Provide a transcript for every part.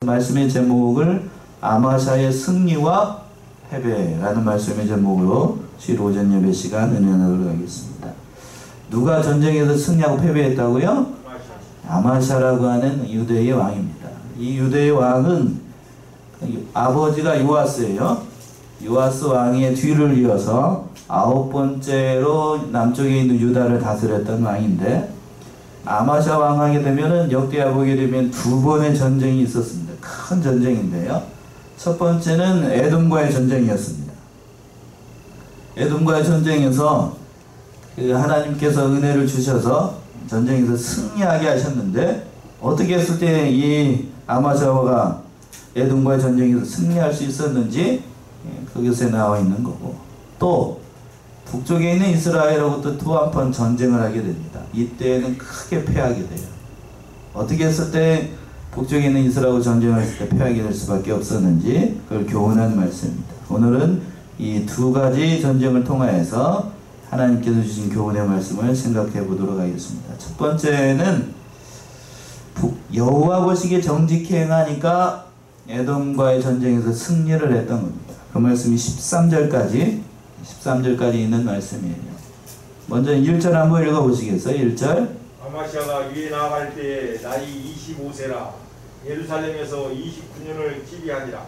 말씀의 제목을 아마샤의 승리와 패배라는 말씀의 제목으로 주일 오전 예배 시간 은혜 나누도록 하겠습니다. 누가 전쟁에서 승리하고 패배했다고요? 아마샤라고 하는 유대의 왕입니다. 이 유대의 왕은 아버지가 요아스예요. 요아스 왕의 뒤를 이어서 9번째로 남쪽에 있는 유다를 다스렸던 왕인데, 아마샤 왕하게 되면은 역대하 보게 되면 두 번의 전쟁이 있었습니다. 큰 전쟁인데요. 첫 번째는 에돔과의 전쟁이었습니다. 에돔과의 전쟁에서 하나님께서 은혜를 주셔서 전쟁에서 승리하게 하셨는데, 어떻게 했을 때 이 아마샤가 에돔과의 전쟁에서 승리할 수 있었는지 그것에 나와 있는 거고, 또 북쪽에 있는 이스라엘하고도 또 한 번 전쟁을 하게 됩니다. 이때는 크게 패하게 돼요. 어떻게 했을 때 북쪽에 있는 이스라엘하고 전쟁을 했을 때 패하게 될 수밖에 없었는지 그걸 교훈하는 말씀입니다. 오늘은 이 두 가지 전쟁을 통하여서 하나님께서 주신 교훈의 말씀을 생각해 보도록 하겠습니다. 첫 번째는 여호와 보시기에 정직히 행하니까 에돔과의 전쟁에서 승리를 했던 겁니다. 그 말씀이 13절까지 있는 말씀이에요. 먼저 1절 한번 읽어보시겠어요? 1절. 아마샤가 위에 나아갈 때에 나이 25세라 예루살렘에서 29년을 지휘하니라.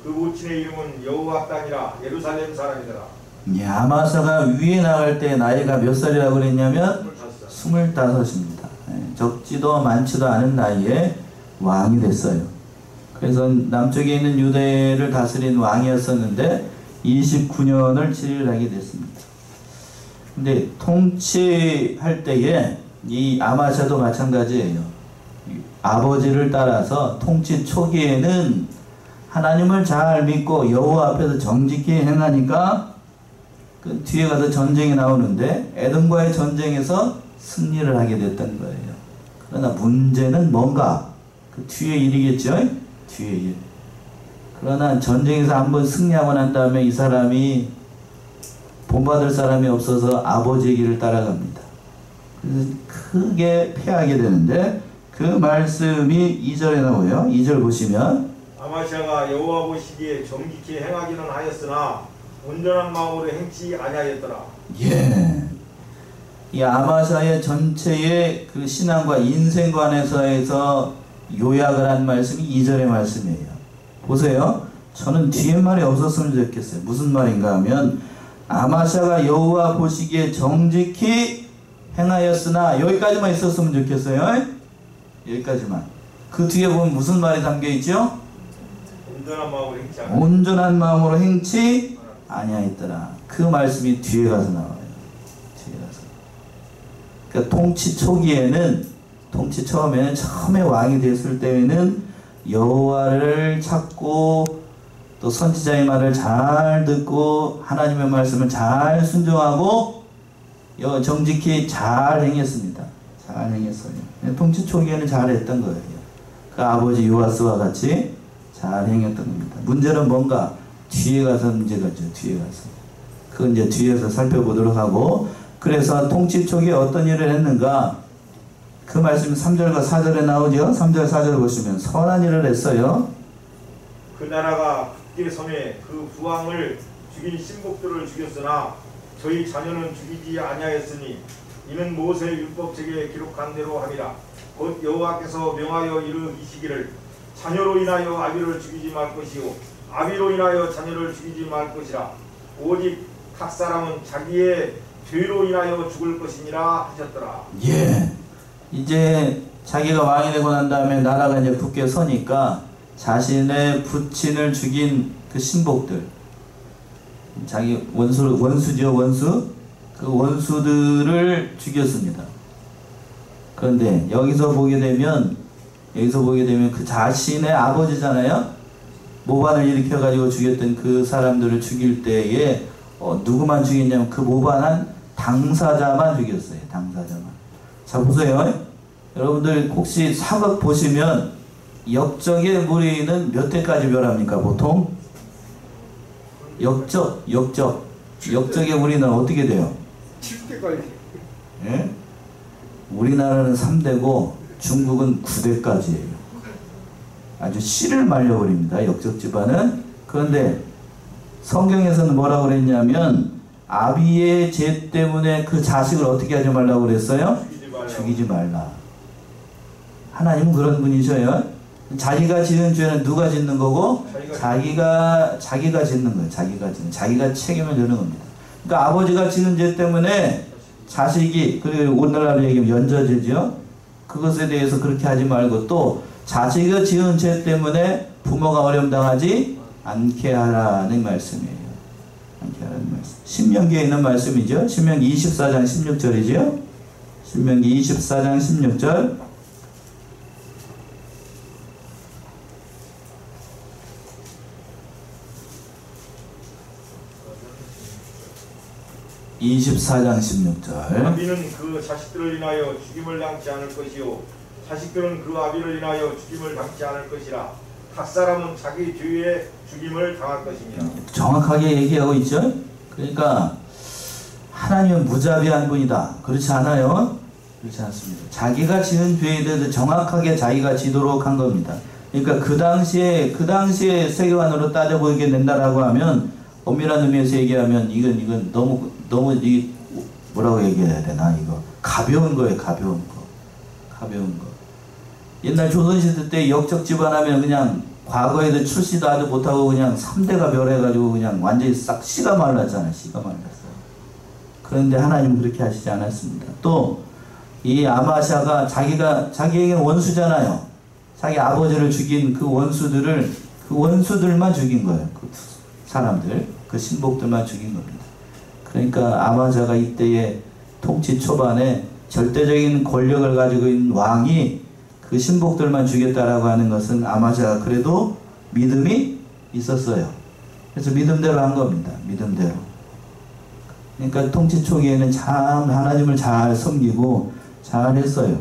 그 모친의 이름은 여호압단이라 예루살렘 사람이더라. 예, 아마샤가 위에 나갈 때 나이가 몇 살이라고 그랬냐면 25입니다. 적지도 많지도 않은 나이에 왕이 됐어요. 그래서 남쪽에 있는 유대를 다스린 왕이었었는데 29년을 지휘를 하게 됐습니다. 근데 통치할 때에 이 아마샤도 마찬가지예요. 아버지를 따라서 통치 초기에는 하나님을 잘 믿고 여호와 앞에서 정직히 행하니까 그 뒤에 가서 전쟁이 나오는데 에돔과의 전쟁에서 승리를 하게 됐던 거예요. 그러나 문제는 뭔가? 그 뒤에 일이겠죠? 뒤에 일. 그러나 전쟁에서 한번 승리하고 난 다음에 이 사람이 본받을 사람이 없어서 아버지의 길을 따라갑니다. 그래서 크게 패하게 되는데, 그 말씀이 2절에 나오고요. 2절 보시면 아마샤가 여호와 보시기에 정직히 행하기는 하였으나 온전한 마음으로 행치 아니하였더라. 예, 이 아마샤의 전체의 그 신앙과 인생관에서 요약을 한 말씀이 2절의 말씀이에요. 보세요. 저는 뒤에 말이 없었으면 좋겠어요. 무슨 말인가 하면, 아마샤가 여호와 보시기에 정직히 행하였으나, 여기까지만 있었으면 좋겠어요. 여기까지만. 그 뒤에 보면 무슨 말이 담겨있죠? 온전한 마음으로 행치 아니하였더라. 그 말씀이 뒤에 가서 나와요. 뒤에 가서. 그러니까 통치 초기에는, 통치 처음에 왕이 됐을 때에는 여호와를 찾고 또 선지자의 말을 잘 듣고 하나님의 말씀을 잘 순종하고 정직히 잘 행했습니다. 잘 행했어요. 통치 초기에는 잘했던 거예요. 그 아버지 요아스와 같이 잘 행했던 겁니다. 문제는 뭔가? 뒤에 가서 문제가죠. 뒤에 가서. 그건 이제 뒤에서 살펴보도록 하고, 그래서 통치 초기에 어떤 일을 했는가? 그 말씀이 3절과 4절에 나오죠. 3절 4절 보시면 선한 일을 했어요. 그 나라가 국계 섬에 그 부왕을 죽인 신복들을 죽였으나 저희 자녀는 죽이지 아니하였으니 이는 모세 율법책에 기록한 대로 함이라. 곧 여호와께서 명하여 이르시기를 자녀로 인하여 아비를 죽이지 말 것이요 아비로 인하여 자녀를 죽이지 말 것이라. 오직 각 사람은 자기의 죄로 인하여 죽을 것이니라 하셨더라. 예. 이제 자기가 왕이 되고 난 다음에 나라가 이제 굳게 서니까 자신의 부친을 죽인 그 신복들, 자기 원수죠, 원수. 그 원수들을 죽였습니다. 그런데 여기서 보게 되면 그 자신의 아버지잖아요. 모반을 일으켜가지고 죽였던 그 사람들을 죽일 때에 누구만 죽였냐면 그 모반한 당사자만 죽였어요. 당사자만. 자, 보세요. 여러분들 혹시 사극 보시면 역적의 무리는 몇 대까지 멸합니까? 보통? 역적의 무리는 어떻게 돼요? 7대까지. 예? 우리나라는 3대고 중국은 9대까지예요. 아주 씨를 말려버립니다. 역적 집안은. 그런데 성경에서는 뭐라고 그랬냐면 아비의 죄 때문에 그 자식을 어떻게 하지 말라고 그랬어요? 죽이지 말라. 하나님은 그런 분이셔요. 자기가 지은 죄는 누가 짓는 거고? 자기가 짓는 거예요. 자기가 책임을 지는 겁니다. 그러니까 아버지가 지은 죄 때문에 자식이, 그리고 오늘날로 얘기하면 연좌죄죠. 그것에 대해서 그렇게 하지 말고, 또 자식이 지은 죄 때문에 부모가 어려움 당하지 않게 하라는 말씀이에요. 않게 하라는 말씀. 신명기에 있는 말씀이죠. 신명기 24장 16절이죠. 신명기 24장 16절. 24장 16절. 아비는 그 자식들을 인하여 죽임을 당치 않을 것이요 자식들은 그 아비를 인하여 죽임을 당치 않을 것이라. 각 사람은 자기 죄에 죽임을 당할 것입니다. 정확하게 얘기하고 있죠. 그러니까 하나님은 무자비한 분이다. 그렇지 않아요? 그렇지 않습니다. 자기가 지은 죄에 대해서 정확하게 자기가 지도록 한 겁니다. 그러니까 그 당시에 세계관으로 따져보게 된다라고 하면, 엄밀한 의미에서 얘기하면 이건 너무 이 뭐라고 얘기해야 되나, 이거 가벼운 거예요. 가벼운 거. 옛날 조선시대 때 역적 집안하면 그냥 과거에도 출시도 하지 못하고 그냥 3대가 멸해가지고 그냥 완전히 싹 씨가 말랐잖아요. 씨가 말랐어요. 그런데 하나님은 그렇게 하시지 않았습니다. 또 이 아마샤가 자기에게 원수잖아요. 자기 아버지를 죽인 그 원수들만 죽인 거예요. 그 사람들, 그 신복들만 죽인 겁니다. 그러니까 아마샤가 이때의 통치 초반에 절대적인 권력을 가지고 있는 왕이 그 신복들만 죽였다라고 하는 것은 아마샤가 그래도 믿음이 있었어요. 그래서 믿음대로 한 겁니다. 믿음대로. 그러니까 통치 초기에는 참 하나님을 잘 섬기고 잘 했어요.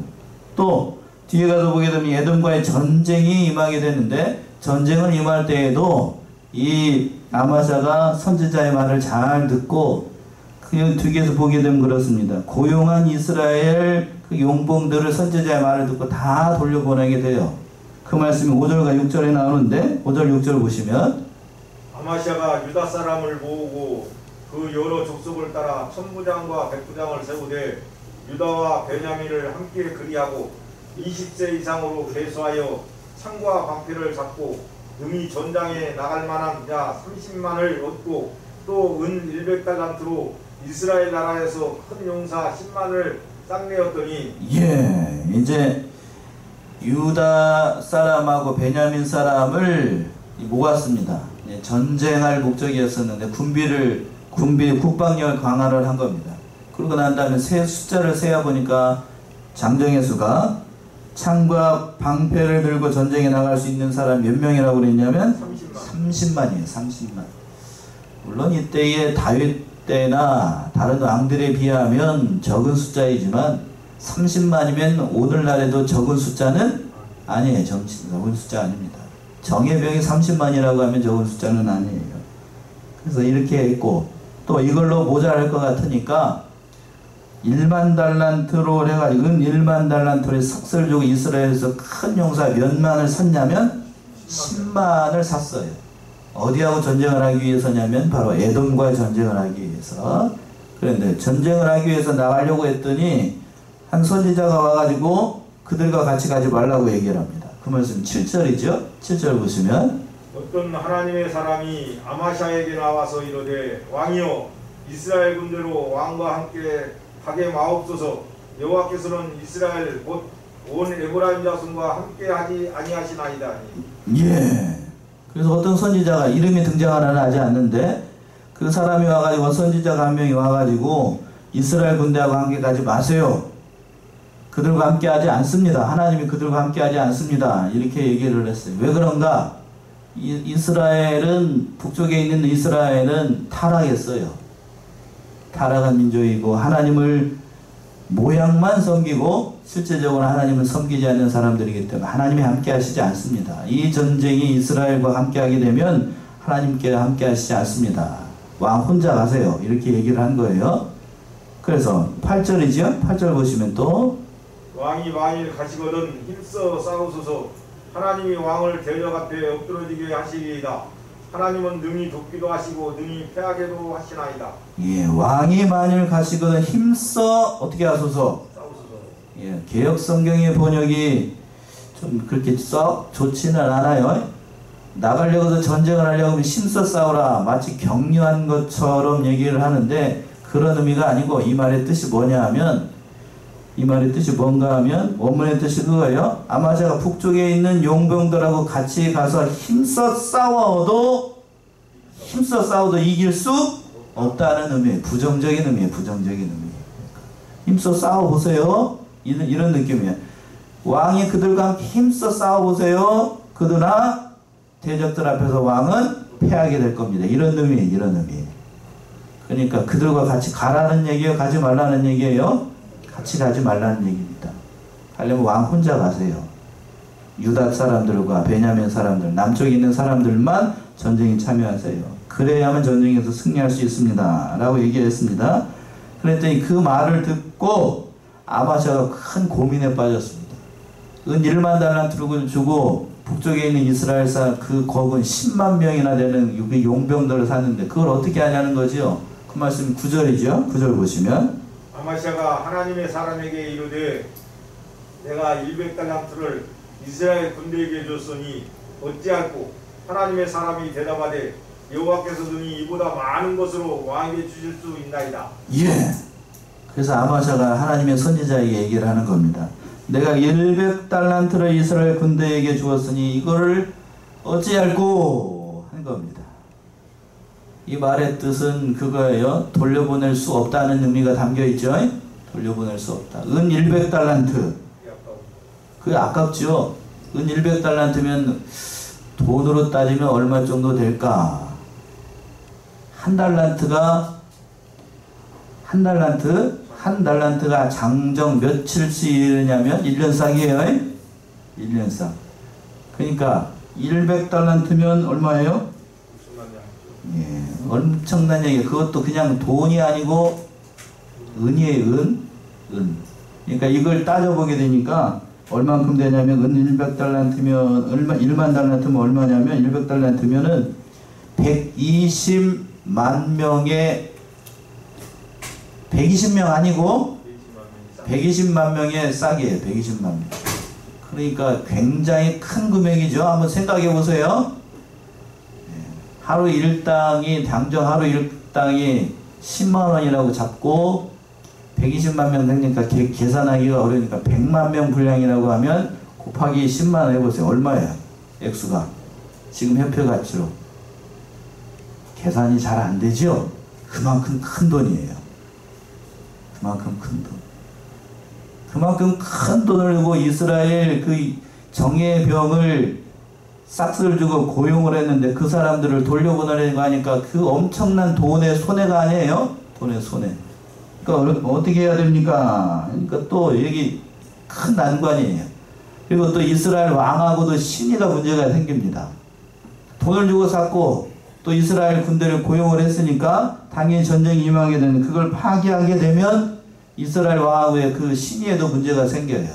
또 뒤에 가서 보게 되면 에돔과의 전쟁이 임하게 되는데, 전쟁을 임할 때에도 이 아마샤가 선지자의 말을 잘 듣고, 그 뒤에서 보게 되면 그렇습니다. 고용한 이스라엘 그 용봉들을 선지자의 말을 듣고 다 돌려보내게 돼요. 그 말씀이 5절과 6절에 나오는데, 5절 6절 보시면, 아마샤가 유다 사람을 모으고 그 여러 족속을 따라 천부장과 백부장을 세우되 유다와 베냐민을 함께 그리하고 20세 이상으로 계수하여 창과 방패를 잡고 능히 전장에 나갈 만한 자 30만을 얻고 또 은 100달란트로 이스라엘 나라에서 큰 용사 10만을 쌍내었더니, 예, 이제 유다 사람하고 베냐민 사람을 모았습니다. 예, 전쟁할 목적이었었는데 국방력 강화를 한 겁니다. 그러고 난 다음에 숫자를 세어 보니까 장정의 수가 창과 방패를 들고 전쟁에 나갈 수 있는 사람 몇 명이라고 그랬냐면 30만이에요. 30만. 물론 이때의 다윗 때나 다른 왕들에 비하면 적은 숫자이지만 30만이면 오늘날에도 적은 숫자는 아니에요. 적은 숫자 아닙니다. 정예병이 30만이라고 하면 적은 숫자는 아니에요. 그래서 이렇게 했고, 또 이걸로 모자랄 것 같으니까 1만 달란트로 해가지고 1만 달란트로 석쇠를 주고 이스라엘에서 큰 용사 몇 만을 샀냐면 10만을 샀어요. 어디하고 전쟁을 하기 위해서냐면 바로 에돔과 전쟁을 하기 위해서. 그런데 전쟁을 하기 위해서 나가려고 했더니 한 선지자가 와가지고 그들과 같이 가지 말라고 얘기를 합니다. 그 말씀 7절이죠. 7절 보시면, 어떤 하나님의 사람이 아마샤에게 나와서 이르되 왕이여 이스라엘 군대로 왕과 함께 가게 마옵소서. 여호와께서는 이스라엘 곧 온 에브라임 자손과 함께 하지 아니하시나이다. 예. 그래서 어떤 선지자가, 이름이 등장하는 하지 않는데 그 사람이 와가지고, 선지자가 한 명이 와가지고 이스라엘 군대하고 함께 가지 마세요. 그들과 함께 하지 않습니다. 하나님이 그들과 함께 하지 않습니다. 이렇게 얘기를 했어요. 왜 그런가? 이스라엘은, 북쪽에 있는 이스라엘은 타락했어요. 타락한 민족이고 하나님을 모양만 섬기고 실제적으로 하나님을 섬기지 않는 사람들이기 때문에 하나님이 함께 하시지 않습니다. 이 전쟁이 이스라엘과 함께 하게 되면 하나님께 함께 하시지 않습니다. 왕 혼자 가세요. 이렇게 얘기를 한 거예요. 그래서 8절이죠. 8절 보시면 또, 왕이 만일 가시거든 힘써 싸우소서. 하나님이 왕을 대적 앞에 엎드러지게 하시리이다. 하나님은 능히 돕기도 하시고 능히 패하게도 하시나이다. 예, 왕이 만일 가시거든 힘써 어떻게 하소서. 싸우소서. 예, 개역 성경의 번역이 좀 그렇게 썩 좋지는 않아요. 나가려고도 전쟁을 하려고 하면 힘써 싸우라 마치 격려한 것처럼 얘기를 하는데 그런 의미가 아니고 이 말의 뜻이 뭐냐 하면 이 말의 뜻이 뭔가 하면 원문의 뜻이 그거예요. 아마샤가 북쪽에 있는 용병들하고 같이 가서 힘써 싸워도 이길 수 없다는 의미예요. 부정적인 의미예요. 부정적인 의미. 힘써 싸워보세요. 이런 느낌이에요. 왕이 그들과 함께 힘써 싸워보세요. 그러나 대적들 앞에서 왕은 패하게 될 겁니다. 이런 의미예요. 이런 의미. 그러니까 그들과 같이 가라는 얘기예요. 가지 말라는 얘기예요. 같이 가지 말라는 얘기입니다. 가려면 왕 혼자 가세요. 유다 사람들과 베냐민 사람들, 남쪽에 있는 사람들만 전쟁에 참여하세요. 그래야만 전쟁에서 승리할 수 있습니다. 라고 얘기했습니다. 그랬더니 그 말을 듣고 아마샤가 큰 고민에 빠졌습니다. 은 1만 달란트를 주고 북쪽에 있는 이스라엘 사람 그 거군 10만 명이나 되는 용병들을 샀는데 그걸 어떻게 하냐는 거죠. 그 말씀이 9절이죠. 9절 보시면 아마샤가 하나님의 사람에게 이르되 내가 100달란트를 이스라엘 군대에게 줬으니 어찌할꼬. 하나님의 사람이 대답하되 여호와께서 능히 이보다 많은 것으로 왕에게 주실 수 있나이다. 예. 그래서 아마샤가 하나님의 선지자에게 얘기를 하는 겁니다. 내가 100달란트를 이스라엘 군대에게 주었으니 이거를 어찌할꼬 한 겁니다. 이 말의 뜻은 그거예요. 돌려보낼 수 없다는 의미가 담겨있죠. 돌려보낼 수 없다. 은 100달란트. 그게 아깝죠. 은 100달란트면 돈으로 따지면 얼마 정도 될까? 한 달란트가 장정 며칠씩 이르냐면 1년상이에요. 1년상. 그러니까 100달란트면 얼마예요? 예, 엄청난 얘기. 그것도 그냥 돈이 아니고 은이에요. 은. 그러니까 이걸 따져보게 되니까 얼만큼 되냐면 은 100달란트면 1만 달란트면 얼마냐면 100달란트면은 120만 명의 120명 아니고 120만 명의 싹이에요. 120만 명. 그러니까 굉장히 큰 금액이죠. 한번 생각해 보세요. 하루 일당이 당정 하루 일당이 10만 원이라고 잡고 120만 명 되니까 계산하기가 어려우니까 100만 명 분량이라고 하면 곱하기 10만 원 해보세요. 얼마예요? 액수가 지금 현표 가치로 계산이 잘 안 되죠? 그만큼 큰 돈이에요. 그만큼 큰 돈. 그만큼 큰 돈을 주고 이스라엘 그 정예병을 싹스를 주고 고용을 했는데 그 사람들을 돌려보내려고 하니까 그 엄청난 돈의 손해가 아니에요? 돈의 손해. 그러니까 어떻게 해야 됩니까? 그러니까 또 여기 큰 난관이에요. 그리고 또 이스라엘 왕하고도 신의가 문제가 생깁니다. 돈을 주고 샀고 또 이스라엘 군대를 고용을 했으니까 당연히 전쟁이 임하게 되는 그걸 파기하게 되면 이스라엘 왕하고의 그 신의에도 문제가 생겨요.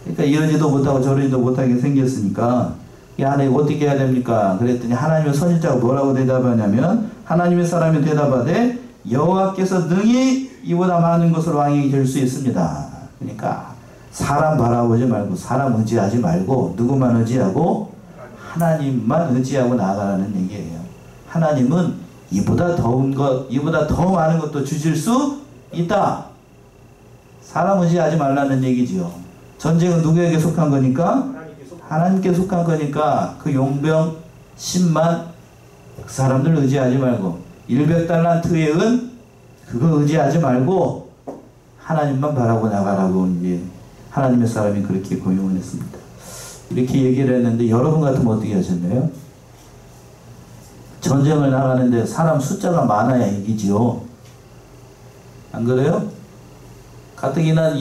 그러니까 이러지도 못하고 저러지도 못하게 생겼으니까 야, 내 어떻게 해야 됩니까? 그랬더니 하나님의 선지자가 뭐라고 대답하냐면 하나님의 사람이 대답하되 여호와께서 능히 이보다 많은 것을 왕에게 줄 수 있습니다. 그러니까 사람 바라보지 말고 사람 의지하지 말고 누구만 의지하고 하나님만 의지하고 나아가라는 얘기예요. 하나님은 이보다 더운 것, 이보다 더 많은 것도 주실 수 있다. 사람 의지하지 말라는 얘기지요. 전쟁은 누구에게 속한 거니까? 하나님께 속한 거니까 그 용병 10만 그 사람들 의지하지 말고 100달란트의 은 그거 의지하지 말고 하나님만 바라고 나가라고 이제 하나님의 사람이 그렇게 고용을 했습니다. 이렇게 얘기를 했는데 여러분 같으면 어떻게 하셨나요? 전쟁을 나가는데 사람 숫자가 많아야 이기지요. 안 그래요? 가뜩이나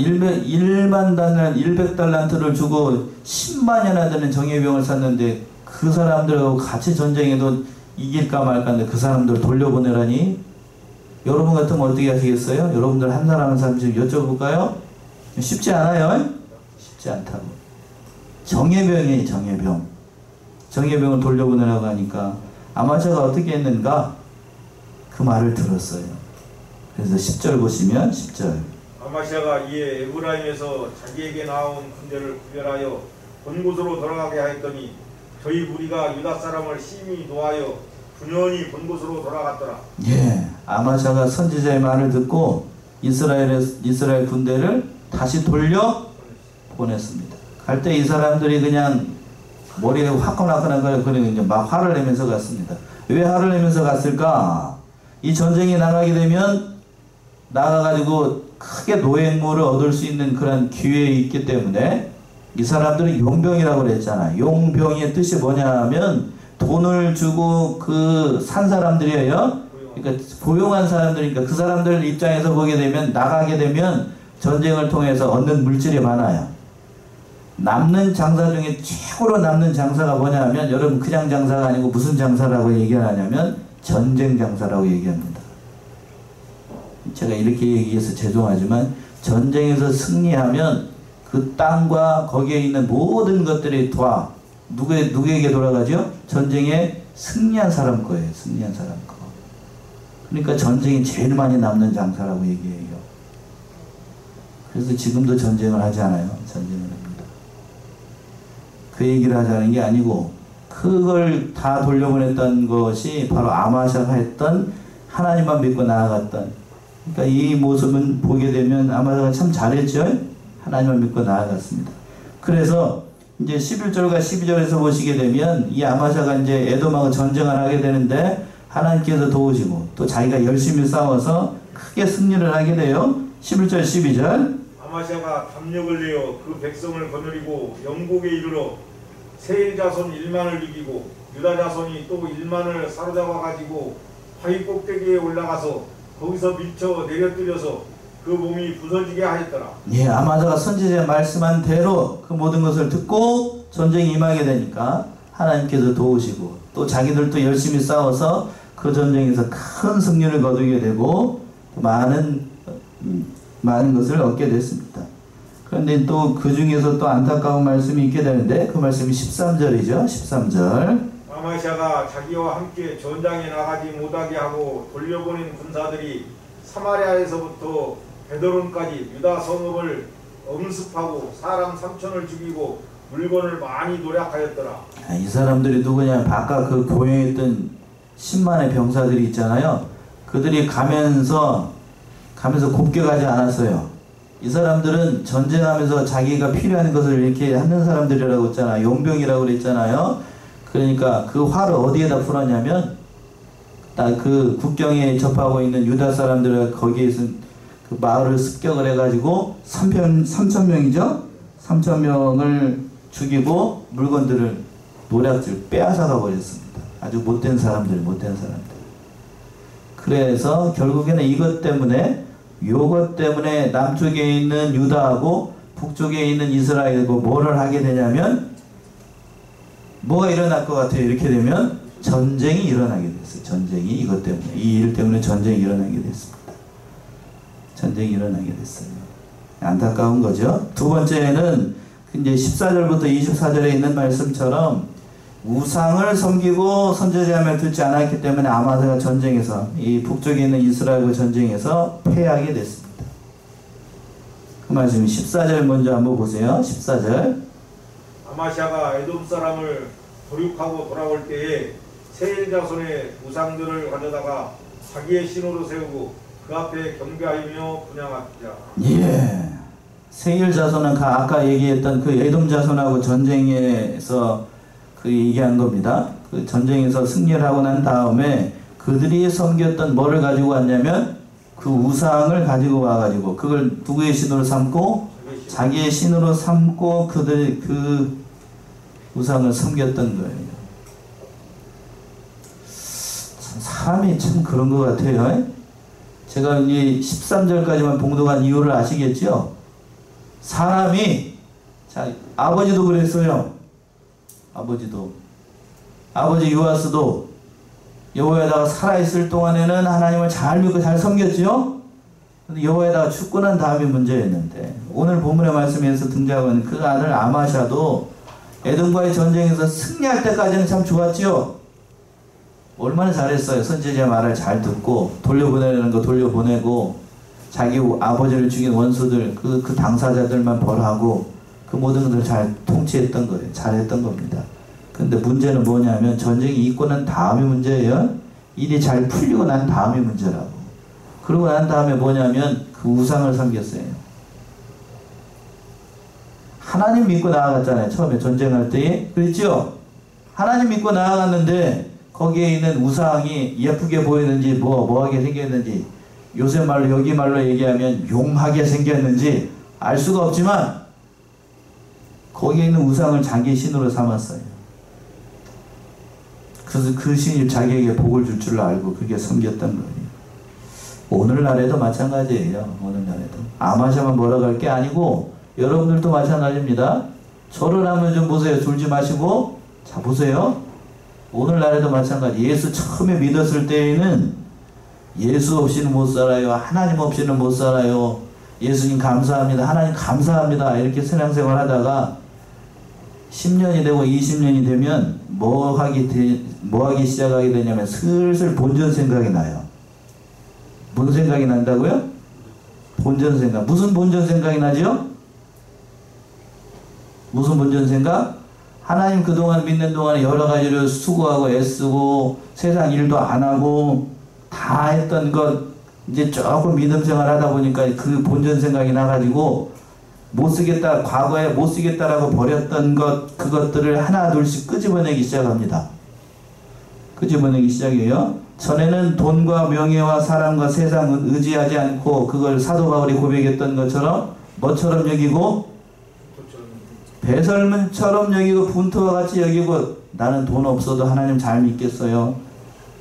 100달란트를 주고 10만이나 되는 정예병을 샀는데 그 사람들하고 같이 전쟁에도 이길까 말까인데 그 사람들을 돌려보내라니? 여러분 같으면 어떻게 하시겠어요? 여러분들 한 사람 한 사람 좀 여쭤볼까요? 쉽지 않아요? 쉽지 않다고. 정예병이에요. 정예병. 정예병을 돌려보내라고 하니까 아마샤가 어떻게 했는가? 그 말을 들었어요. 그래서 10절 보시면 10절. 아마시아가 이에 에브라임에서 자기에게 나온 군대를 구별하여 본 곳으로 돌아가게 하였더니 저희 무리가 유다 사람을 심히 노하여 분연히 본 곳으로 돌아갔더라. 예, 아마샤가 선지자의 말을 듣고 이스라엘 군대를 다시 돌려 보냈습니다. 갈 때 이 사람들이 그냥 머리에 화끈화끈한 걸 그리고 이제 막 화를 내면서 갔습니다. 왜 화를 내면서 갔을까? 이 전쟁에 나가게 되면 나가가지고 크게 노획물을 얻을 수 있는 그런 기회가 있기 때문에 이 사람들은 용병이라고 그랬잖아. 용병의 뜻이 뭐냐면 돈을 주고 그 산 사람들이에요. 그러니까 고용한 사람들이니까 그 사람들 입장에서 보게 되면 나가게 되면 전쟁을 통해서 얻는 물질이 많아요. 남는 장사 중에 최고로 남는 장사가 뭐냐면 여러분 그냥 장사가 아니고 무슨 장사라고 얘기하냐면 전쟁 장사라고 얘기합니다. 제가 이렇게 얘기해서 죄송하지만 전쟁에서 승리하면 그 땅과 거기에 있는 모든 것들이 다 누구에게 돌아가죠? 전쟁에 승리한 사람 거예요. 승리한 사람 거. 그러니까 전쟁이 제일 많이 남는 장사라고 얘기해요. 그래서 지금도 전쟁을 하지 않아요. 전쟁을 합니다. 그 얘기를 하자는 게 아니고 그걸 다 돌려보냈던 것이 바로 아마샤가 했던 하나님만 믿고 나아갔던, 그러니까 이 모습은 보게 되면 아마샤가 참 잘했죠. 하나님만 믿고 나아갔습니다. 그래서 이제 11절과 12절에서 보시게 되면 이 아마샤가 이제 에돔하고 전쟁을 하게 되는데 하나님께서 도우시고 또 자기가 열심히 싸워서 크게 승리를 하게 돼요. 11절 12절. 아마시아가 담력을 내어 그 백성을 거느리고 영국에 이르러 세일 자손 1만을 이기고 유다 자손이 또 1만을 사로잡아 가지고 바위 꼭대기에 올라가서 거기서 미쳐 내려뜨려서 그 몸이 부서지게 하였더라. 예, 아마샤가 선지자의 말씀한 대로 그 모든 것을 듣고 전쟁에 임하게 되니까 하나님께서 도우시고 또 자기들도 열심히 싸워서 그 전쟁에서 큰 승리를 거두게 되고 많은 것을 얻게 됐습니다. 그런데 또 그 중에서 또 안타까운 말씀이 있게 되는데 그 말씀이 13절이죠. 13절. 아마시아가 자기와 함께 전장에 나가지 못하게 하고 돌려보낸 군사들이 사마리아에서부터 베드론까지 유다 성읍을 엄습하고 사람 3천을 죽이고 물건을 많이 노략하였더라. 이 사람들이 누구냐? 아까 그 고용에 있던 10만의 병사들이 있잖아요. 그들이 가면서 곱게 가지 않았어요. 이 사람들은 전쟁하면서 자기가 필요한 것을 이렇게 하는 사람들이라고 했잖아요. 용병이라고 그랬잖아요. 그러니까 그 화를 어디에다 풀었냐면 딱 그 국경에 접하고 있는 유다 사람들을 거기에서 그 마을을 습격을 해가지고 3,000명이죠? 3,000명을 죽이고 물건들을 노략질 빼앗아가 버렸습니다. 아주 못된 사람들. 그래서 결국에는 이것 때문에 남쪽에 있는 유다하고 북쪽에 있는 이스라엘하고 뭐를 하게 되냐면 뭐가 일어날 것 같아요. 이렇게 되면 전쟁이 일어나게 됐어요. 전쟁이 이것 때문에 이 일 때문에 전쟁이 일어나게 됐습니다. 전쟁이 일어나게 됐어요. 안타까운 거죠. 두 번째는 이제 14절부터 24절에 있는 말씀처럼 우상을 섬기고 선지자의 말을 듣지 않았기 때문에 아마샤가 전쟁에서 이 북쪽에 있는 이스라엘과 전쟁에서 패하게 됐습니다. 그 말씀이 14절 먼저 한번 보세요. 14절. 아마시아가 에돔 사람을 도륙하고 돌아올 때에 세일 자손의 우상들을 가져다가 자기의 신으로 세우고 그 앞에 경배하며 분향하자. 예. 세일 자손은 아까 얘기했던 그 에돔 자손하고 전쟁에서 그 얘기한 겁니다. 그 전쟁에서 승리를 하고 난 다음에 그들이 섬겼던 뭐를 가지고 왔냐면 그 우상을 가지고 와가지고 그걸 누구의 신으로 삼고 자기의 신으로 삼고 그들 그 우상을 섬겼던 거예요. 사람이 참 그런 것 같아요. 제가 이 13절까지만 봉독한 이유를 아시겠죠? 사람이 아버지도 그랬어요. 아버지 요아스도 여호와에다가 살아있을 동안에는 하나님을 잘 믿고 잘 섬겼지요. 근데 여호와에다가 죽고 난 다음이 문제였는데 오늘 본문의 말씀에서 등장하는 그 아들 아마샤도 에돔과의 전쟁에서 승리할 때까지는 참 좋았죠. 얼마나 잘했어요. 선지자 말을 잘 듣고 돌려보내려는 거 돌려보내고 자기 아버지를 죽인 원수들 그 당사자들만 벌하고 그 모든 것들을 잘 통치했던 거예요. 잘했던 겁니다. 근데 문제는 뭐냐면 전쟁이 있고 난 다음이 문제예요. 일이 잘 풀리고 난 다음이 문제라고. 그러고 난 다음에 뭐냐면 그 우상을 섬겼어요. 하나님 믿고 나아갔잖아요. 처음에 전쟁할 때. 그랬죠? 하나님 믿고 나아갔는데 거기에 있는 우상이 예쁘게 보이는지 뭐하게 생겼는지 요새 말로 여기 말로 얘기하면 용하게 생겼는지 알 수가 없지만 거기에 있는 우상을 자기 신으로 삼았어요. 그래서 그 신이 자기에게 복을 줄 줄 알고 그게 섬겼던 거예요. 오늘날에도 마찬가지예요. 오늘날에도 아마샤만 몰아갈 게 아니고 여러분들도 마찬가지입니다. 절을 하면 좀 보세요. 졸지 마시고 자 보세요. 오늘날에도 마찬가지. 예수 처음에 믿었을 때에는 예수 없이는 못 살아요. 하나님 없이는 못 살아요. 예수님 감사합니다. 하나님 감사합니다. 이렇게 신앙생활 하다가 10년이 되고 20년이 되면 뭐 하기 시작하게 되냐면 슬슬 본전 생각이 나요. 뭔 생각이 난다고요? 본전 생각. 무슨 본전 생각이 나죠? 무슨 본전 생각? 하나님 그동안 믿는 동안에 여러 가지로 수고하고 애쓰고 세상 일도 안 하고 다 했던 것 이제 조금 믿음 생활 하다 보니까 그 본전 생각이 나가지고 못 쓰겠다, 과거에 못 쓰겠다라고 버렸던 그것들을 하나 둘씩 끄집어내기 시작합니다. 끄집어내기 시작해요. 전에는 돈과 명예와 사람과 세상은 의지하지 않고 그걸 사도 바울이 고백했던 것처럼 뭐처럼 여기고 배설물처럼 여기고 분토와 같이 여기고 나는 돈 없어도 하나님 잘 믿겠어요.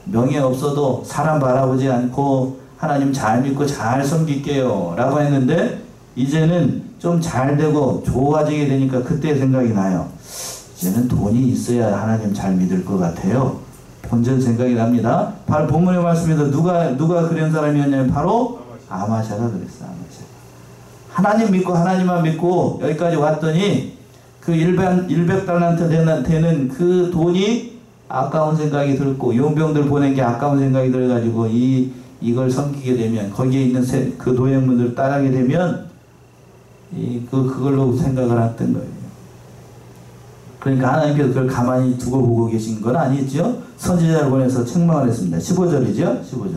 명예 없어도 사람 바라보지 않고 하나님 잘 믿고 잘 섬길게요 라고 했는데 이제는 좀 잘 되고 좋아지게 되니까 그때 생각이 나요. 이제는 돈이 있어야 하나님 잘 믿을 것 같아요. 본전 생각이 납니다. 바로 본문의 말씀에서 누가 그런 사람이었냐면 바로 아마샤가 그랬어. 아마샤. 하나님 믿고 하나님만 믿고 여기까지 왔더니 그 100달란트 되는 그 돈이 아까운 생각이 들고 용병들 보낸 게 아까운 생각이 들어가지고 이걸 섬기게 되면 거기에 있는 그 노예문들을 따르게 되면 그걸로 생각을 했던 거예요. 그러니까 하나님께서 그걸 가만히 두고 보고 계신 건 아니죠. 선지자를 보내서 책망을 했습니다. 15절이죠. 15절.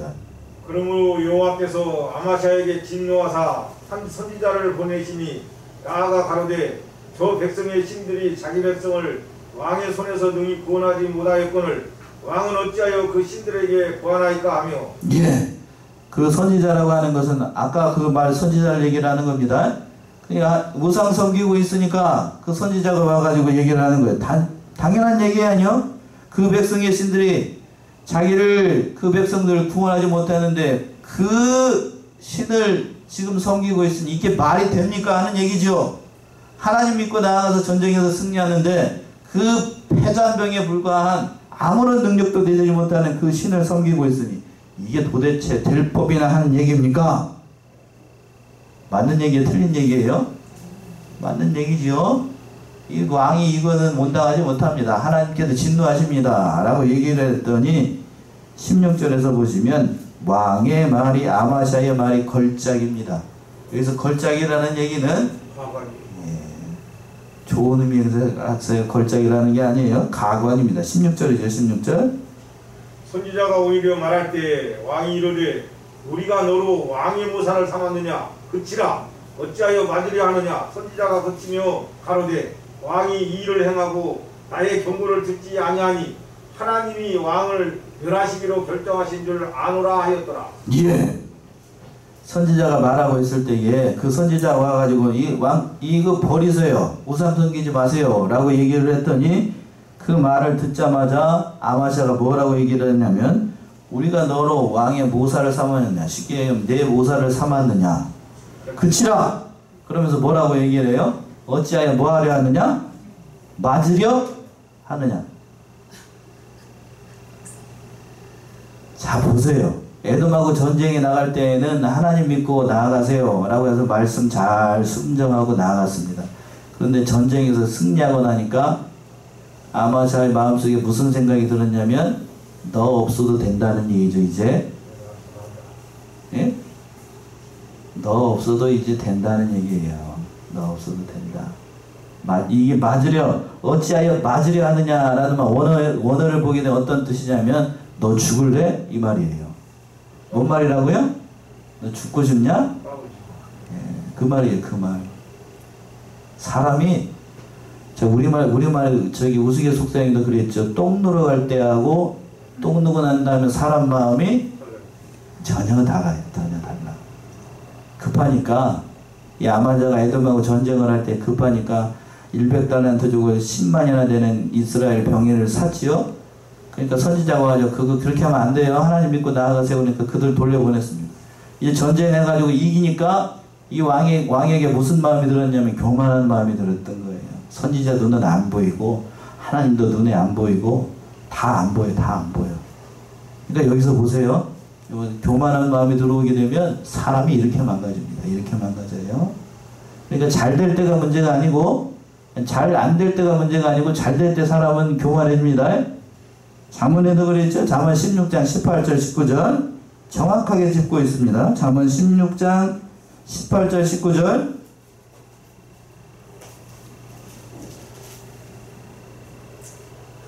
그러므로 여호와께서 아마샤에게 진노하사 한 선지자를 보내시니 나아가 가로되 저 백성의 신들이 자기 백성을 왕의 손에서 능히 구원하지 못하였거늘 왕은 어찌하여 그 신들에게 구하나이까 하며. 예. 그 선지자라고 하는 것은 아까 그 말 선지자를 얘기를 하는 겁니다. 그러니까 우상 섬기고 있으니까 그 선지자가 와가지고 얘기를 하는 거예요. 당연한 얘기 아니요? 그 백성의 신들이 자기를 그 백성들을 구원하지 못하는데 그 신을 지금 섬기고 있으니 이게 말이 됩니까 하는 얘기죠. 하나님 믿고 나아가서 전쟁에서 승리하는데 그 패잔병에 불과한 아무런 능력도 되지 못하는 그 신을 섬기고 있으니 이게 도대체 될 법이나 하는 얘기입니까? 맞는 얘기예요? 틀린 얘기예요? 맞는 얘기죠. 이 왕이 이거는 온당하지 못합니다. 하나님께서 진노하십니다 라고 얘기를 했더니 16절에서 보시면 왕의 말이 아마샤의 말이 걸작입니다. 여기서 걸작이라는 얘기는 좋은 의미에서 걸작이라는 게 아니에요. 가관입니다. 16절이죠. 16절. 선지자가 오히려 말할 때 왕이 이르되 우리가 너로 왕의 모사를 삼았느냐 그치라 어찌하여 맞으려 하느냐. 선지자가 그치며 가로되 왕이 이 일을 행하고 나의 경고를 듣지 아니하니 하나님이 왕을 멸하시기로 결정하신 줄 아노라 하였더라. 예. 선지자가 말하고 있을 때에 그 선지자가 와가지고 이거 버리세요. 우상 섬기지 마세요 라고 얘기를 했더니 그 말을 듣자마자 아마샤가 뭐라고 얘기를 했냐면 우리가 너로 왕의 모사를 삼았느냐. 쉽게 얘기하면 내 모사를 삼았느냐. 그치라. 그러면서 뭐라고 얘기를 해요? 어찌하여 뭐하려 하느냐? 맞으려 하느냐. 자 보세요. 에돔하고 전쟁에 나갈 때에는 하나님 믿고 나아가세요 라고 해서 말씀 잘 순정하고 나아갔습니다. 그런데 전쟁에서 승리하고 나니까 아마샤의 마음속에 무슨 생각이 들었냐면 너 없어도 된다는 얘기죠. 이제 예? 너 없어도 이제 된다는 얘기예요. 너 없어도 된다. 이게 맞으려 어찌하여 맞으려 하느냐라는 원어를 보게 되면 어떤 뜻이냐면 너 죽을래? 이 말이에요. 뭔 말이라고요? 너 죽고 싶냐? 예, 그 말이에요. 그 말. 사람이 우리말 저기 우스갯속담에도 그랬죠. 똥 누러 갈 때하고 똥 누고 난 다음에 사람 마음이 전혀 달라요. 전혀 달라. 급하니까 이 아마자가 에돔하고 전쟁을 할 때 급하니까 100달란트 주고 10만이나 되는 이스라엘 병인을 샀지요. 그러니까 선지자가 와가지고 그거 그렇게 하면 안 돼요. 하나님 믿고 나아가세요. 그러니까 그들 돌려보냈습니다. 이제 전쟁해가지고 이기니까 이 왕에게 무슨 마음이 들었냐면 교만한 마음이 들었던 거예요. 선지자 눈은 안 보이고 하나님도 눈에 안 보이고 다 안 보여. 다 안 보여. 그러니까 여기서 보세요. 교만한 마음이 들어오게 되면 사람이 이렇게 망가집니다. 이렇게 망가져요. 그러니까 잘 될 때가 문제가 아니고 잘 안 될 때가 문제가 아니고 잘 될 때 사람은 교만해집니다. 잠언에도 그랬죠. 잠언 16장 18절 19절 정확하게 짚고 있습니다. 잠언 16장 18절 19절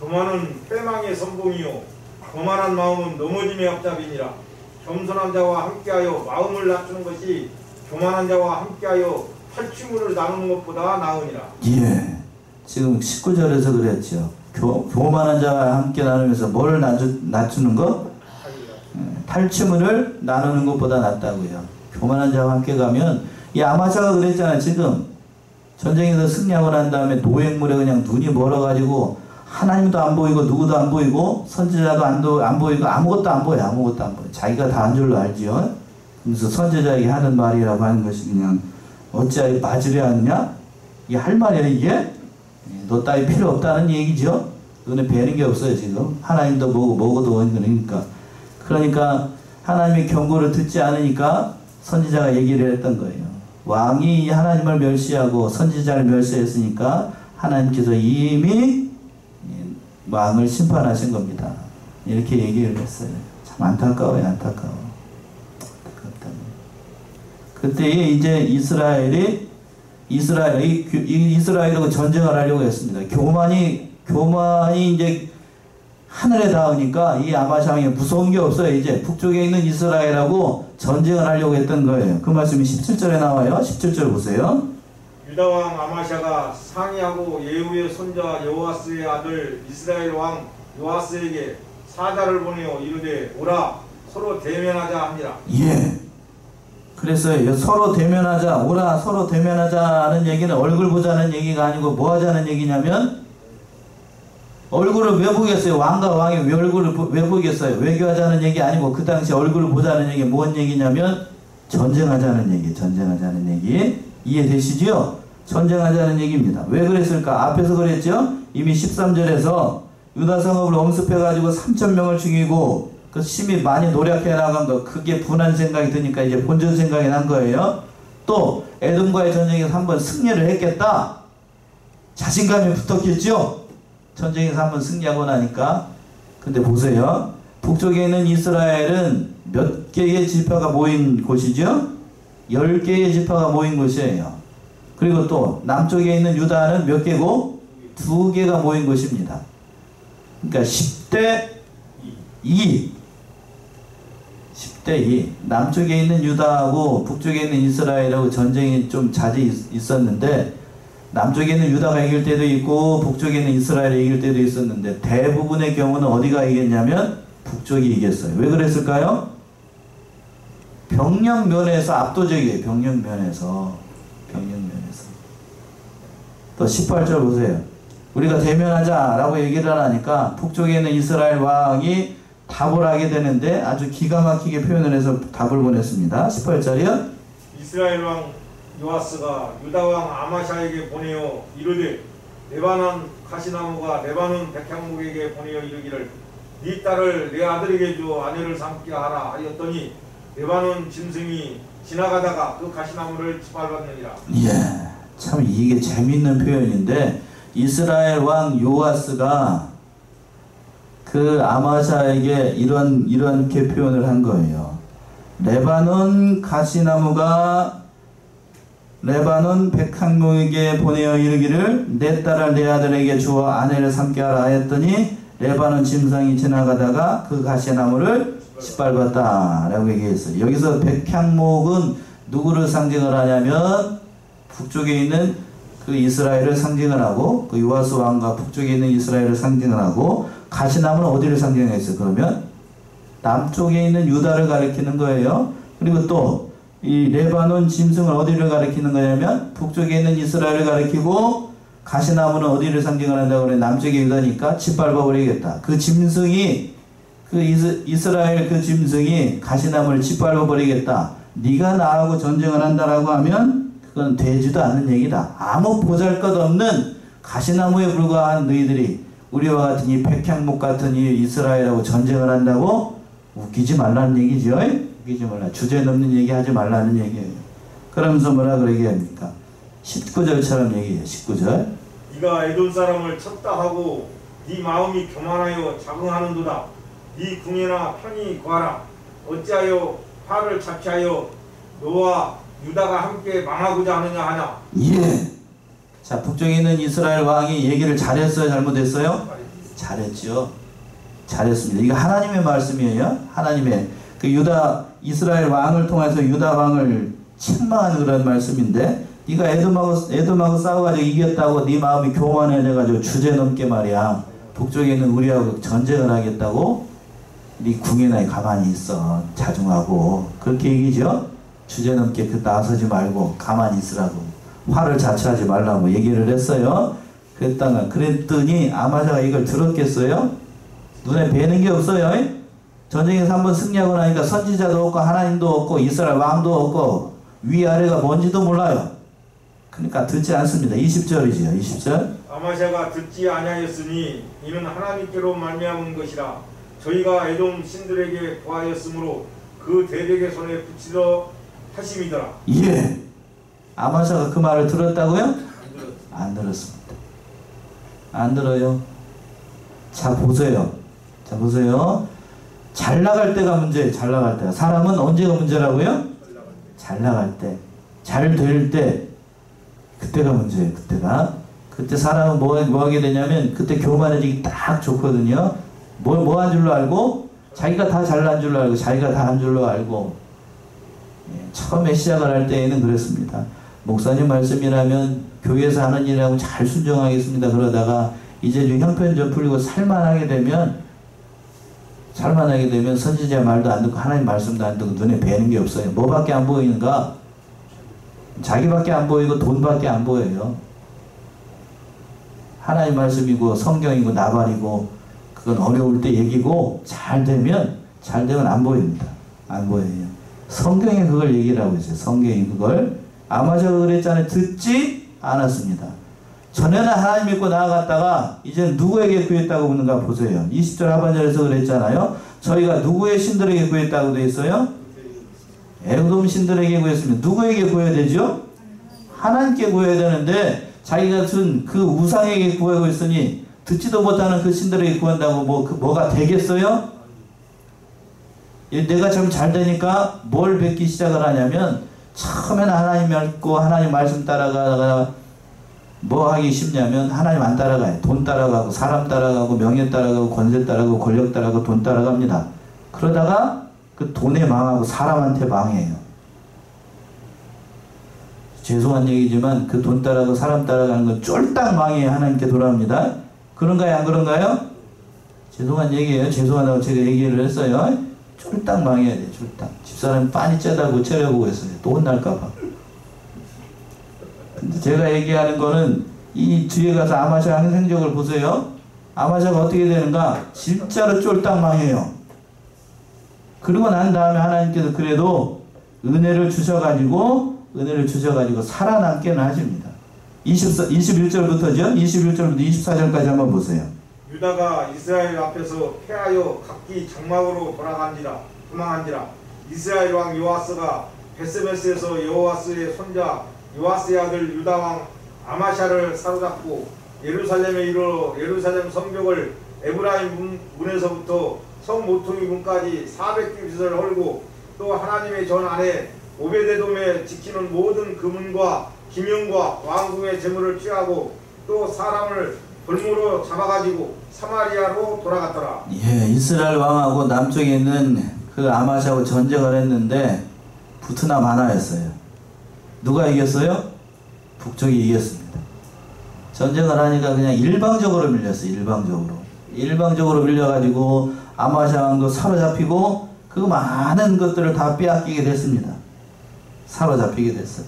교만은 패망의 선봉이요 교만한 마음은 넘어짐의 앞잡이니라. 겸손한 자와 함께하여 마음을 낮추는 것이 교만한 자와 함께하여 탈취물을 나누는 것보다 나으니라. 예. 지금 19절에서 그랬죠. 교만한 자와 함께 나누면서 뭘 낮추는 것? 탈취물을 나누는 것보다 낫다고요. 교만한 자와 함께 가면 이 아마샤가 그랬잖아요. 지금 전쟁에서 승리하고 난 다음에 노획물에 그냥 눈이 멀어가지고 하나님도 안 보이고 누구도 안 보이고 선지자도 안 보이고 아무것도 안 보여. 아무것도 안 보여. 자기가 다 한 줄로 알지요. 그래서 선지자에게 하는 말이라고 하는 것이 그냥 어찌하여 맞으려 하느냐? 이게 할 말이야 이게? 너 따위 필요 없다는 얘기죠. 눈에 뵈는 게 없어요 지금. 하나님도 뭐고도 그러니까 하나님의 경고를 듣지 않으니까 선지자가 얘기를 했던 거예요. 왕이 하나님을 멸시하고 선지자를 멸시했으니까 하나님께서 이미 왕을 심판하신 겁니다. 이렇게 얘기를 했어요. 참 안타까워요. 안타까워. 그때 이제 이스라엘하고 전쟁을 하려고 했습니다. 교만이 이제 하늘에 닿으니까 이 아마샤왕이 무서운 게 없어요. 이제 북쪽에 있는 이스라엘하고 전쟁을 하려고 했던 거예요. 그 말씀이 17절에 나와요. 17절 보세요. 유다왕 아마샤가 상이하고 예후의 손자 여호아스의 아들 이스라엘 왕 요아스에게 사자를 보내어 이르되 오라 서로 대면하자 하니라. 예. 그래서 서로 대면하자, 오라 서로 대면하자는 얘기는 얼굴 보자는 얘기가 아니고 뭐 하자는 얘기냐면 얼굴을 왜 보겠어요? 왕과 왕이 왜 얼굴을 왜 보겠어요? 외교하자는 얘기 아니고 그 당시 얼굴을 보자는 얘기 뭔 얘기냐면 전쟁하자는 얘기, 전쟁하자는 얘기. 이해되시죠? 전쟁하자는 얘기입니다. 왜 그랬을까? 앞에서 그랬죠? 이미 13절에서 유다 성읍을 엄습해가지고 3,000명을 죽이고 그 심히 많이 노력해 나간 거 그게 분한 생각이 드니까 이제 본전 생각이 난 거예요. 또 에돔과의 전쟁에서 한번 승리를 했겠다. 자신감이 붙었겠죠? 전쟁에서 한번 승리하고 나니까. 근데 보세요. 북쪽에 있는 이스라엘은 몇 개의 지파가 모인 곳이죠? 10개의 지파가 모인 곳이에요. 그리고 또 남쪽에 있는 유다는 몇 개고? 2개가 모인 곳입니다. 그러니까 10대 2. 10대 2. 남쪽에 있는 유다하고 북쪽에 있는 이스라엘하고 전쟁이 좀 자주 있었는데 남쪽에 있는 유다가 이길 때도 있고 북쪽에 있는 이스라엘이 이길 때도 있었는데 대부분의 경우는 어디가 이겼냐면 북쪽이 이겼어요. 왜 그랬을까요? 병력 면에서 압도적이에요. 병력 면에서. 또 18절 보세요. 우리가 대면하자라고 얘기를 하니까 북쪽에 있는 이스라엘 왕이 답을 하게 되는데 아주 기가 막히게 표현을 해서 답을 보냈습니다. 18절이요. 이스라엘 왕 요아스가 유다 왕 아마샤에게 보내어 이르되 레바논 가시나무가 레바논 백향목에게 보내어 이르기를 네 딸을 내 아들에게 줘 아내를 삼게 하라 하였더니 레바논 짐승이 지나가다가 그 가시나무를 짓밟았느니라. 예, 참 이게 재미있는 표현인데 이스라엘 왕 요아스가 그 아마샤에게 이렇게 표현을 한 거예요. 레바논 백향목에게 보내어 이르기를 내 딸을 내 아들에게 주어 아내를 삼게 하라 하였더니 레바논 짐승이 지나가다가 그 가시나무를 짓밟았다 라고 얘기했어요. 여기서 백향목은 누구를 상징을 하냐면 북쪽에 있는 그 이스라엘을 상징을 하고, 그 요아스 왕과 북쪽에 있는 이스라엘을 상징을 하고, 가시나무는 어디를 상징했어요? 그러면 남쪽에 있는 유다를 가리키는 거예요. 그리고 또 이 레바논 짐승을 어디를 가리키는 거냐면 북쪽에 있는 이스라엘을 가리키고, 가시나무는 어디를 상징을 한다고 그래? 남쪽에 유다니까 짓밟아 버리겠다. 그 짐승이, 그 이스라엘 그 짐승이 가시나무를 짓밟아 버리겠다. 네가 나하고 전쟁을 한다라고 하면 그건 되지도 않는 얘기다. 아무 보잘것없는 가시나무에 불과한 너희들이 우리와 같은 이 백향목 같은 이 이스라엘하고 전쟁을 한다고? 웃기지 말라는 얘기죠. 웃기지 말라. 주제 넘는 얘기 하지 말라는 얘기예요. 그러면서 뭐라 그러게 합니까? 19절처럼 얘기해요. 19절. 네가 에돔 사람을 쳤다 하고 네 마음이 교만하여 자긍하는도다. 네 궁예나 편히 구하라. 어찌하여 화를 자취하여 너와 유다가 함께 망하고자 하느냐 하냐. 예. 자, 북쪽에 있는 이스라엘 왕이 얘기를 잘했어요? 잘못했어요? 잘했죠. 잘했습니다. 이거 하나님의 말씀이에요. 하나님의 그 이스라엘 왕을 통해서 유다 왕을 책망하는 그런 말씀인데, 네가 에돔하고 싸워가지고 이겼다고 네 마음이 교만해져가지고 주제넘게 말이야 북쪽에 있는 우리하고 전쟁을 하겠다고 네 궁예나에 가만히 있어. 자중하고. 그렇게 얘기죠. 주제넘게 나서지 말고 가만히 있으라고. 화를 자초하지 말라고 얘기를 했어요. 그랬더니 아마샤가 이걸 들었겠어요? 눈에 뵈는 게 없어요. 전쟁에서 한번 승리하고 나니까 선지자도 없고 하나님도 없고 이스라엘 왕도 없고 위아래가 뭔지도 몰라요. 그러니까 듣지 않습니다. 20절이지요. 20절. 아마샤가 듣지 아니하였으니 이는 하나님께로 말미암은 것이라. 저희가 에돔 신들에게 구하였으므로 그 대적의 손에 붙이려 하심이더라. 예. 아마샤가 그 말을 들었다고요? 안 들었습니다. 안 들어요. 자 보세요. 잘 나갈 때가 문제예요. 잘 나갈 때가. 사람은 언제가 문제라고요? 잘 나갈 때. 잘 될 때. 그때가 문제예요. 그때 사람은 뭐 하게 되냐면 그때 교만해지기 딱 좋거든요. 뭐 한 줄로 알고? 자기가 다 잘난 줄로 알고, 자기가 다 한 줄로 알고. 처음에 시작을 할 때에는 그랬습니다. 목사님 말씀이라면 교회에서 하는 일하고 잘 순종하겠습니다. 그러다가 이제 좀 형편 좀 풀리고 살만하게 되면 선지자 말도 안 듣고 하나님 말씀도 안 듣고 눈에 뵈는 게 없어요. 뭐밖에 안 보이는가? 자기밖에 안 보이고 돈밖에 안 보여요. 하나님 말씀이고 성경이고 나발이고 그건 어려울 때 얘기고 잘 되면 안 보입니다. 안 보여요. 성경에 그걸 얘기를 하고 있어요. 성경이 그걸. 아마샤가 그랬잖아요. 듣지 않았습니다. 전에는 하나님 믿고 나아갔다가 이제 누구에게 구했다고 묻는가 보세요. 20절 하반절에서 그랬잖아요. 저희가 누구의 신들에게 구했다고 되어 있어요? 에돔 신들에게 구했습니다. 누구에게 구해야 되죠? 하나님께 구해야 되는데 자기 같은 그 우상에게 구하고 있으니 듣지도 못하는 그 신들에게 구한다고 뭐가 되겠어요? 내가 좀 잘 되니까 뭘 뵙기 시작을 하냐면 처음에는 하나님 믿고 하나님 말씀 따라가다가 뭐 하기 쉽냐면 하나님 안 따라가요. 돈 따라가고 사람 따라가고 명예 따라가고 권세 따라가고 권력 따라가고 돈 따라갑니다. 그러다가 그 돈에 망하고 사람한테 망해요. 죄송한 얘기지만 그 돈 따라가고 사람 따라가는 건 쫄딱 망해요. 하나님께 돌아옵니다. 그런가요? 안 그런가요? 죄송한 얘기예요. 죄송하다고 제가 얘기를 했어요. 쫄딱 망해야 돼요. 쫄딱. 집사람이 빤히 째다고 째려보고 했어요. 또 혼날까봐. 근데 제가 얘기하는 거는 이 뒤에 가서 아마샤 행적을 보세요. 아마샤가 어떻게 되는가? 진짜로 쫄딱 망해요. 그러고 난 다음에 하나님께서 그래도 은혜를 주셔가지고 살아남게는 하십니다. 21절부터죠? 21절부터 24절까지 한번 보세요. 유다가 이스라엘 앞에서 패하여 각기 장막으로 도망한지라. 이스라엘 왕 요아스가 베스메스에서 여호아스의 손자 요아스의 아들 유다 왕 아마샤를 사로잡고 예루살렘에 이르러 예루살렘 성벽을 에브라임 문에서부터 성 모퉁이 문까지 400규빗을 헐고 또 하나님의 전 안에 오베데돔에 지키는 모든 금은과 기명과 왕궁의 재물을 취하고 또 사람을 볼모로 잡아가지고 사마리아로 돌아갔더라. 예, 이스라엘 왕하고 남쪽에 있는 그 아마시아하고 전쟁을 했는데 붙으나 마나였어요. 누가 이겼어요? 북쪽이 이겼습니다. 전쟁을 하니까 그냥 일방적으로 밀렸어요. 일방적으로 밀려가지고 아마시아 왕도 사로잡히고 그 많은 것들을 다 빼앗기게 됐습니다. 사로잡히게 됐어요.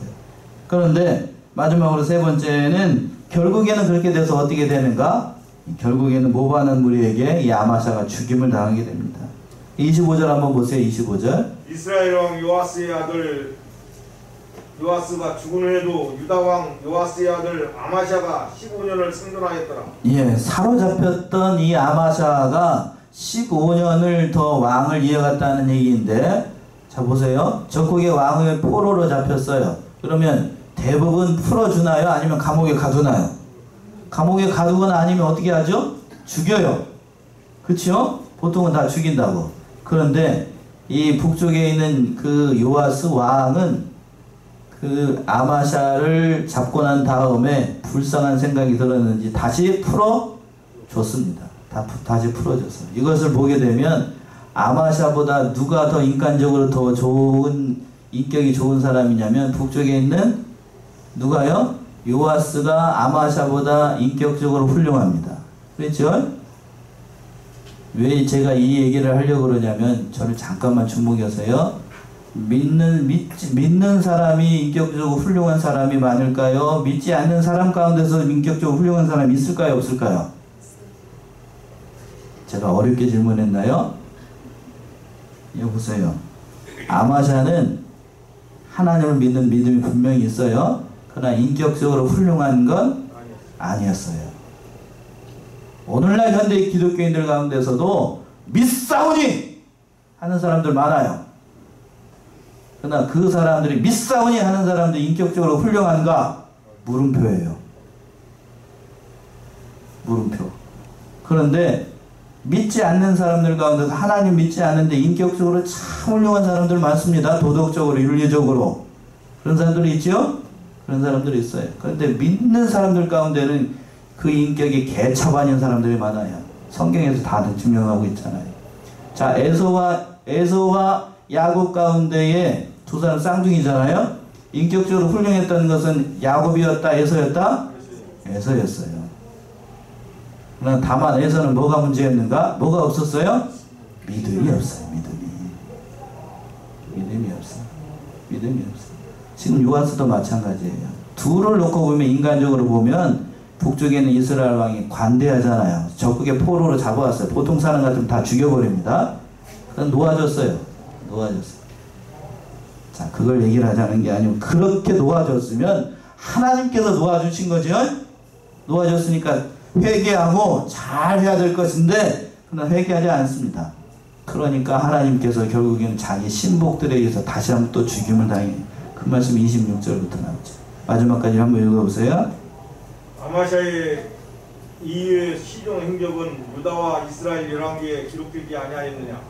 그런데 마지막으로 세 번째는 결국에는 그렇게 돼서 어떻게 되는가? 결국에는 모바는 무리에게 이 아마시아가 죽임을 당하게 됩니다. 25절 한번 보세요. 25절. 이스라엘 왕 요아스의 아들 요아스가 죽은 후에도 유다 왕 요아스의 아들 아마시아가 15년을 생존하였더라. 예, 사로잡혔던 이 아마시아가 15년을 더 왕을 이어갔다는 얘기인데, 자 보세요. 적국의 왕의 포로로 잡혔어요. 그러면 대부분 풀어주나요? 아니면 감옥에 가두나요? 감옥에 가두거나 아니면 어떻게 하죠? 죽여요. 그렇죠? 보통은 다 죽인다고. 그런데 이 북쪽에 있는 그 요아스 왕은 그 아마샤를 잡고 난 다음에 불쌍한 생각이 들었는지 다시 풀어줬습니다. 다시 풀어줬어요. 이것을 보게 되면 아마샤보다 누가 더 인간적으로 더 좋은, 인격이 좋은 사람이냐면 북쪽에 있는 누가요? 요아스가 아마샤보다 인격적으로 훌륭합니다. 그렇죠? 왜 제가 이 얘기를 하려고 그러냐면, 저를 잠깐만 주목하세요. 믿는 사람이 인격적으로 훌륭한 사람이 많을까요? 믿지 않는 사람 가운데서 인격적으로 훌륭한 사람이 있을까요? 없을까요? 제가 어렵게 질문했나요? 이거 보세요. 아마샤는 하나님을 믿는 믿음이 분명히 있어요. 그러나 인격적으로 훌륭한 건 아니었어요. 오늘날 현대 기독교인들 가운데서도 믿사오니 하는 사람들 많아요. 그러나 그 사람들이 믿사오니 하는 사람들 인격적으로 훌륭한가? 물음표예요. 물음표. 그런데 믿지 않는 사람들 가운데서 하나님 믿지 않는데 인격적으로 참 훌륭한 사람들 많습니다. 도덕적으로, 윤리적으로. 그런 사람들이 있죠? 그런 사람들이 있어요. 그런데 믿는 사람들 가운데는 그 인격이 개차반인 사람들이 많아요. 성경에서 다들 증명하고 있잖아요. 자, 에서와 야곱 가운데에 두 사람 쌍둥이잖아요. 인격적으로 훌륭했던 것은 야곱이었다, 에서였다? 에서였어요. 그러나 다만 에서는 뭐가 문제였는가? 뭐가 없었어요? 믿음이 없어요. 믿음이 없어요. 지금 요아스도 마찬가지예요. 둘을 놓고 보면, 인간적으로 보면 북쪽에 있는 이스라엘 왕이 관대하잖아요. 적국의 포로로 잡아왔어요. 보통 사람 같으면 다 죽여버립니다. 놓아줬어요. 자, 그걸 얘기를 하자는 게 아니고, 그렇게 놓아줬으면 하나님께서 놓아주신 거죠. 놓아줬으니까 회개하고 잘 해야 될 것인데, 그러나 회개하지 않습니다. 그러니까 하나님께서 결국에는 자기 신복들에 의해서 다시 한번 또 죽임을 당해요. 그 말씀 26절부터 나오죠. 마지막까지 한번 읽어보세요. 아마샤의 이후의 시종 행적은 유다와 이스라엘 열왕기에 기록되지 아니하였느냐.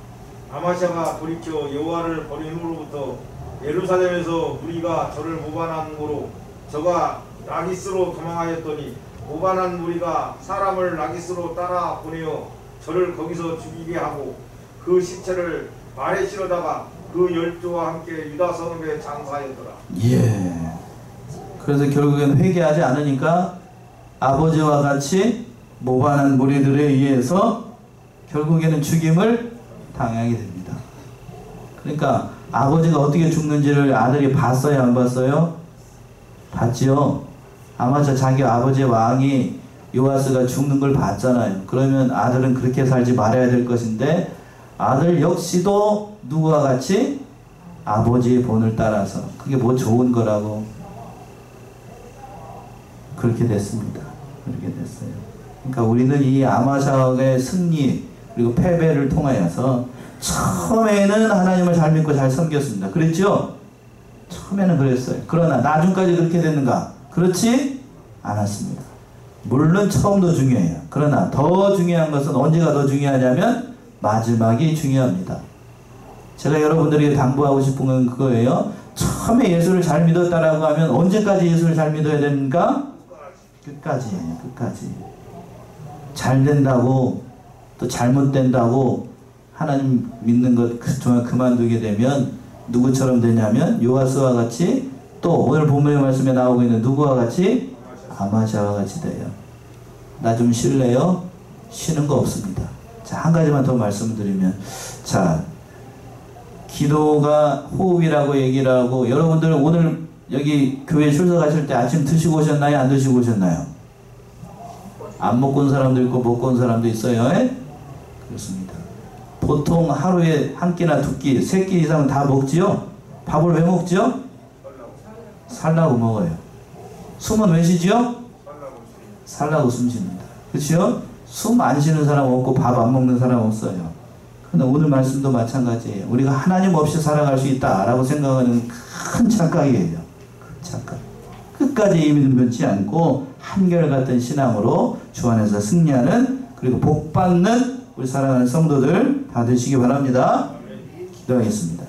아마샤가 돌이켜 여호와를 버린 후로부터 예루살렘에서 무리가 저를 모반한 고로 저가 라기스로 도망하였더니 모반한 무리가 사람을 라기스로 따라 보내어 저를 거기서 죽이게 하고 그 시체를 말에 실어다가 그 열조와 함께 유다 성읍에 장사하였더라. 예. 그래서 결국엔 회개하지 않으니까 아버지와 같이 모반한 무리들에 의해서 결국에는 죽임을 당하게 됩니다. 그러니까 아버지가 어떻게 죽는지를 아들이 봤어요, 안 봤어요? 봤지요. 아마도 자기 아버지의 왕이 요아스가 죽는 걸 봤잖아요. 그러면 아들은 그렇게 살지 말아야 될 것인데, 아들 역시도 누구와 같이 아버지의 본을 따라서, 그게 뭐 좋은 거라고, 그렇게 됐습니다. 그렇게 됐어요. 그러니까 우리는 이 아마샤의 승리 그리고 패배를 통하여서 처음에는 하나님을 잘 믿고 잘 섬겼습니다. 그랬죠? 처음에는 그랬어요. 그러나 나중까지 그렇게 됐는가? 그렇지 않았습니다. 물론 처음도 중요해요. 그러나 더 중요한 것은 언제가 더 중요하냐면 마지막이 중요합니다. 제가 여러분들에게 당부하고 싶은 건 그거예요. 처음에 예수를 잘 믿었다라고 하면 언제까지 예수를 잘 믿어야 됩니까? 끝까지예요. 끝까지. 잘 된다고 또 잘못된다고 하나님 믿는 것 정말 그만두게 되면 누구처럼 되냐면 요아스와 같이, 또 오늘 본문의 말씀에 나오고 있는 누구와 같이? 아마샤와 같이 돼요. 나 좀 쉴래요? 쉬는 거 없습니다. 자, 한 가지만 더 말씀을 드리면, 자, 기도가 호흡이라고 얘기를 하고, 여러분들 오늘 여기 교회 출석 하실 때 아침 드시고 오셨나요? 안 드시고 오셨나요? 안 먹고 온 사람도 있고 먹고 온 사람도 있어요. 에? 그렇습니다. 보통 하루에 한 끼나 두 끼, 세 끼 이상은 다 먹지요? 밥을 왜 먹지요? 살라고 먹어요. 숨은 왜 쉬지요? 살라고 숨 쉽니다. 그렇죠? 숨 안 쉬는 사람 없고 밥 안 먹는 사람 없어요. 근데 오늘 말씀도 마찬가지예요. 우리가 하나님 없이 살아갈 수 있다라고 생각하는 큰 착각이에요. 큰 착각. 끝까지 이민을 변치 않고 한결같은 신앙으로 주 안에서 승리하는, 그리고 복받는 우리 사랑하는 성도들 다 되시기 바랍니다. 기도하겠습니다.